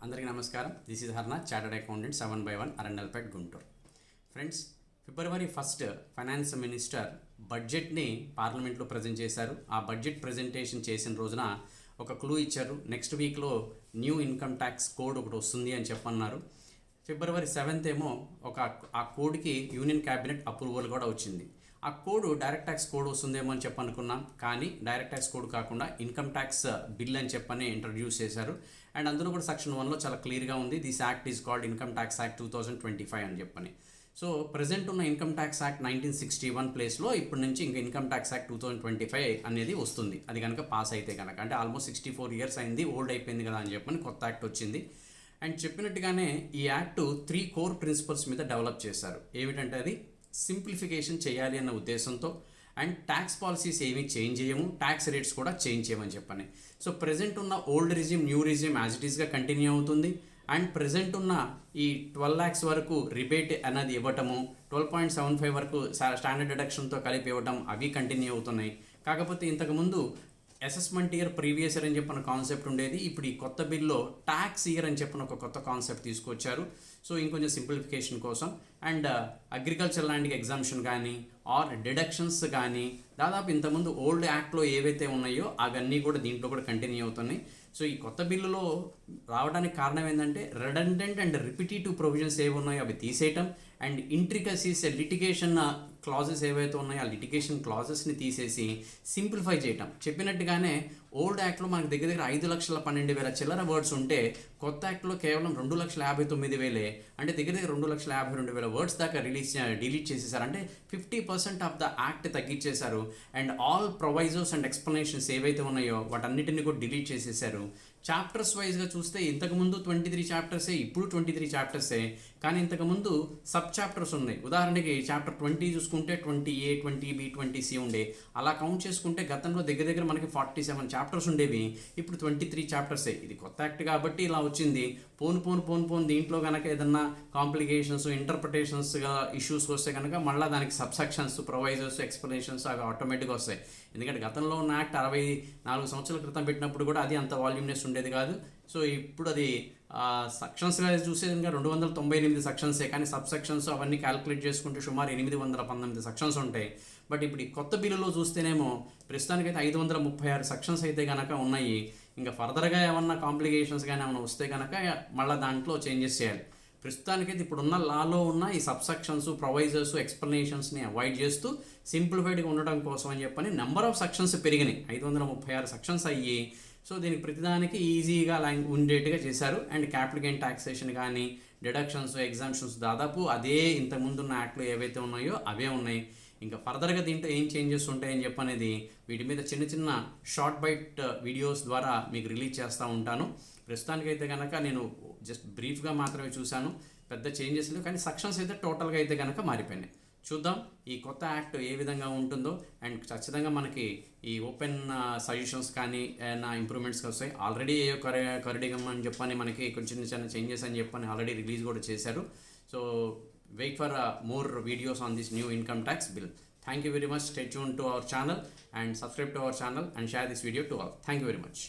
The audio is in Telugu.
అందరికీ నమస్కారం. This is Harna, chartered accountant 7/1 Arundelpet Guntur. Friends, ఫిబ్రవరి 1 ఫైనాన్స్ మినిస్టర్ బడ్జెట్ని పార్లమెంట్లో ప్రజెంట్ చేశారు. ఆ బడ్జెట్ ప్రజెంటేషన్ చేసిన రోజున ఒక క్లూ ఇచ్చారు. నెక్స్ట్ వీక్లో న్యూ ఇన్కమ్ ట్యాక్స్ కోడ్ ఒకటి వస్తుంది అని చెప్పన్నారు. ఫిబ్రవరి 7 ఏమో ఆ కోడ్కి యూనియన్ క్యాబినెట్ అప్రూవల్ కూడా వచ్చింది. ఆ కోడ్ డైరెక్ట్ ట్యాక్స్ కోడ్ వస్తుందేమో అని చెప్పనుకున్నాం, కానీ డైరెక్ట్ ట్యాక్స్ కోడ్ కాకుండా ఇన్కమ్ ట్యాక్స్ బిల్ అని చెప్పని ఇంట్రడ్యూస్ చేశారు. అండ్ అందులో కూడా సెక్షన్ 1లో చాలా క్లియర్గా ఉంది, this act is called income tax act 2025 అని చెప్పని. సో ప్రజెంట్ ఉన్న ఇన్కమ్ ట్యాక్స్ యాక్ట్ 1961 ప్లేస్లో ఇప్పటి నుంచి ఇంకా ఇన్కమ్ ట్యాక్స్ యాక్ట్ 2025 అనేది వస్తుంది. అది కనుక పాస్ అయితే కనుక, అంటే ఆల్మోస్ట్ 64 ఇయర్స్ అయింది, ఓల్డ్ అయిపోయింది కదా అని చెప్పని కొత్త యాక్ట్ వచ్చింది. అండ్ చెప్పినట్టుగానే ఈ యాక్ట్ 3 కోర్ ప్రిన్సిపల్స్ మీద డెవలప్ చేశారు. ఏమిటంటే అది సింప్లిఫికేషన్ చేయాలి అన్న ఉద్దేశంతో, అండ్ ట్యాక్స్ పాలసీస్ ఏమీ చేంజ్ చేయము, ట్యాక్స్ రేట్స్ కూడా చేంజ్ చేయమని చెప్పని. సో ప్రజెంట్ ఉన్న old regime, new regime as it ఈస్గా కంటిన్యూ అవుతుంది. అండ్ ప్రజెంట్ ఉన్న ఈ 12 lakhs వరకు రిబేట్ అనేది ఇవ్వటము, 12.75 వరకు స్టాండర్డ్ డిడక్షన్తో కలిపి ఇవ్వటం, అవి కంటిన్యూ అవుతున్నాయి. కాకపోతే ఇంతకుముందు అసెస్మెంట్ ఇయర్, ప్రీవియస్ ఇయర్ అని చెప్పిన కాన్సెప్ట్ ఉండేది. ఇప్పుడు ఈ కొత్త బిల్లో ట్యాక్స్ ఇయర్ అని చెప్పిన ఒక కొత్త కాన్సెప్ట్ తీసుకొచ్చారు. సో ఇంకొంచెం సింప్లిఫికేషన్ కోసం. అండ్ అగ్రికల్చర్ ల్యాండ్కి ఎగ్జామ్షన్ కానీ ఆర్ డిడక్షన్స్ కానీ దాదాపు ఇంతకుముందు ఓల్డ్ యాక్ట్లో ఏవైతే ఉన్నాయో అవన్నీ కూడా దీంట్లో కూడా కంటిన్యూ అవుతున్నాయి. సో ఈ కొత్త బిల్లులో రావడానికి కారణం ఏంటంటే రెడెండెంట్ అండ్ రిపిటేటివ్ ప్రొవిజన్స్ ఏవి ఉన్నాయో అవి తీసేయటం, అండ్ ఇంట్రికసీస్, లిటిగేషన్ క్లాజెస్ ఏవైతే ఉన్నాయో ఆ లిటిగేషన్ క్లాజెస్ని తీసేసి సింప్లిఫై చేయటం. చెప్పినట్టుగానే ఓల్డ్ యాక్ట్లో మనకు దగ్గర 5,12,000 చిల్లర వర్డ్స్ ఉంటే కొత్త యాక్ట్లో కేవలం 2,59,000, అంటే దగ్గర 2,52,000 వర్డ్స్ దాకా డిలీట్ చేసేసారు. అంటే 50% ఆఫ్ ద యాక్ట్ తగ్గించేశారు. And all provisos and explanations ఏవైతే ఉన్నాయో వాటన్నిటిని కూడా డిలీట్ చేసేసారు. చాప్టర్స్ వైజ్గా చూస్తే ఇంతకుముందు 23 చాప్టర్సే, ఇప్పుడు 23 చాప్టర్సే, కానీ ఇంతకుముందు సబ్ చాప్టర్స్ ఉన్నాయి. ఉదాహరణకి చాప్టర్ 20 చూసుకుంటే 20A, 20B, 20C ఉండే. అలా కౌంట్ చేసుకుంటే గతంలో దగ్గర మనకి 47 చాప్టర్స్ ఉండేవి, ఇప్పుడు 23 చాప్టర్సే. ఇది కొత్త యాక్ట్ కాబట్టి ఇలా వచ్చింది. పోను దీంట్లో కనుక ఏదన్నా కాంప్లికేషన్స్, ఇంటర్ప్రిటేషన్స్గా ఇష్యూస్ వస్తే కనుక మళ్ళీ దానికి సబ్సెక్షన్స్, ప్రొవైజర్స్, ఎక్స్ప్లెనేషన్స్ అవి ఆటోమేటిక్గా వస్తాయి. ఎందుకంటే గతంలో ఉన్న యాక్ట్ 64 సంవత్సరాల క్రితం పెట్టినప్పుడు కూడా అది అంత వాల్యూమ్నెస్ ఉండేది కాదు. సో ఇప్పుడు అది సెక్షన్స్గా చూసే విధంగా 298 సెక్షన్సే, కానీ సబ్ సెక్షన్స్ అవన్నీ క్యాలిక్యులేట్ చేసుకుంటే సుమారు 819 సెక్షన్స్ ఉంటాయి. బట్ ఇప్పుడు ఈ కొత్త బిల్లులో చూస్తేనేమో ప్రస్తుతానికైతే 536 సెక్షన్స్ అయితే కనుక ఉన్నాయి. ఇంకా ఫర్దర్గా ఏమన్నా కాంప్లికేషన్స్ కానీ ఏమైనా వస్తే కనుక మళ్ళీ దాంట్లో చేంజెస్ చేయాలి. ప్రస్తుతానికైతే ఇప్పుడున్న లాలో ఉన్న ఈ సబ్సెక్షన్స్, ప్రొవైజర్స్, ఎక్స్ప్లెనేషన్స్ని అవాయిడ్ చేస్తూ సింప్లిఫైడ్గా ఉండడం కోసం అని చెప్పని నెంబర్ ఆఫ్ సెక్షన్స్ పెరిగినాయి, 536 సెక్షన్స్ అయ్యి. సో దీనికి ప్రతిదానికి ఈజీగా ఉండేట్టుగా చేశారు. అండ్ క్యాపిటల్ గెయిన్ ట్యాక్సేషన్ కానీ, డిడక్షన్స్, ఎగ్జామ్షన్స్ దాదాపు అదే ఇంతకుముందున్న యాక్ట్లో ఏవైతే ఉన్నాయో అవే ఉన్నాయి. ఇంకా ఫర్దర్గా దీంట్లో ఏం చేంజెస్ ఉంటాయని చెప్పనేది వీటి మీద చిన్న షార్ట్ బైట్ వీడియోస్ ద్వారా మీకు రిలీజ్ చేస్తూ ఉంటాను. ప్రస్తుతానికైతే కనుక నేను జస్ట్ బ్రీఫ్గా మాత్రమే చూశాను, పెద్ద చేంజెస్ లేవు, కానీ సెక్షన్స్ అయితే టోటల్గా అయితే కనుక మారిపోయినాయి. చూద్దాం ఈ కొత్త యాక్ట్ ఏ విధంగా ఉంటుందో. అండ్ ఖచ్చితంగా మనకి ఈ ఓపెన్ సజెషన్స్ కానీ ఏమైనా ఇంప్రూవ్మెంట్స్ వస్తాయి. ఆల్రెడీ ఏ కరిడిగమ్ అని చెప్పని మనకి కొంచెం చిన్న చేంజెస్ అని చెప్పని ఆల్రెడీ రిలీజ్ కూడా చేశారు. So wait for more videos on this new income tax bill. Thank you very much. Stay tuned to our channel and subscribe to our channel and share this video to all. Thank you very much.